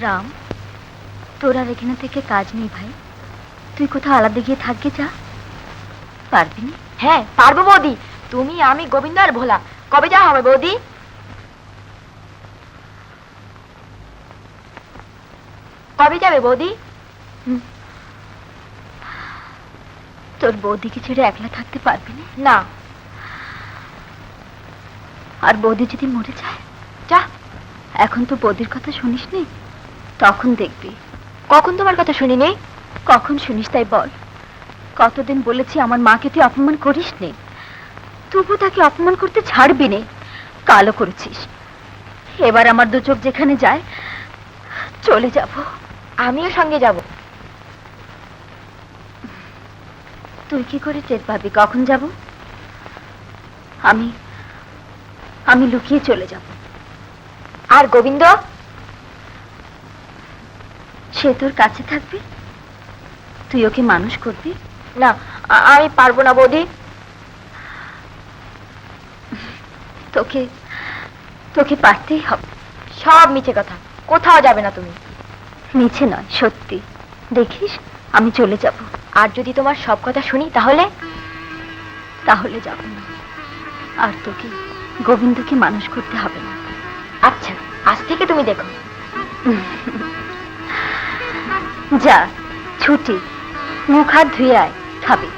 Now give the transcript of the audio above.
রাম, তোর আর এখানে থেকে কাজ নেই ভাই, তুই কোথাও আলাদা গিয়ে থাকবে, যা। পারবি না? হ্যাঁ পারবো বৌদি, তুমি আমি গোবিন্দ আর ভোলা। কবে যাওয়া হবে বৌদি? কবে যাবে বৌদি? তোর বৌদিকে ছেড়ে একলা থাকতে পারবি না? না। আর বৌদি যদি মরে যায়? যা, এখন তো বৌদির কথা শুনিস নি, তখন দেখবি। কখন তোমার কথা শুনিনি? কখন শুনিস তাই বল। কতদিন বলেছি আমার মাকে তুই অপমান করিস নে, তবু তাকে অপমান করতে ছাড়বি নে। কালো করেছিস। এবার আমার দু চোখ যেখানে যায় চলে যাব। আমিও সঙ্গে যাব। তুই কি করে টের পাবি কখন যাব? আমি আমি লুকিয়ে চলে যাব। আর গোবিন্দ? সে তোর কাছে থাকবে, তুই ওকে মানুষ করবি। না, আমি পারবো না বৌদি। তোকে তোকে পারতেই হবে। সব মিছে কথা, কোথাও যাবে না তুমি। মিছে নয়, সত্যি। দেখিস আমি চলে যাব। আর যদি তোমার সব কথা শুনি তাহলে? তাহলে যাব না। আর তোকে গোবিন্দকে মানুষ করতে হবে না। আচ্ছা, আজ থেকে তুমি দেখো। যা, ছুটি, মুখ হাত ধুয়ে আয়, খাবে।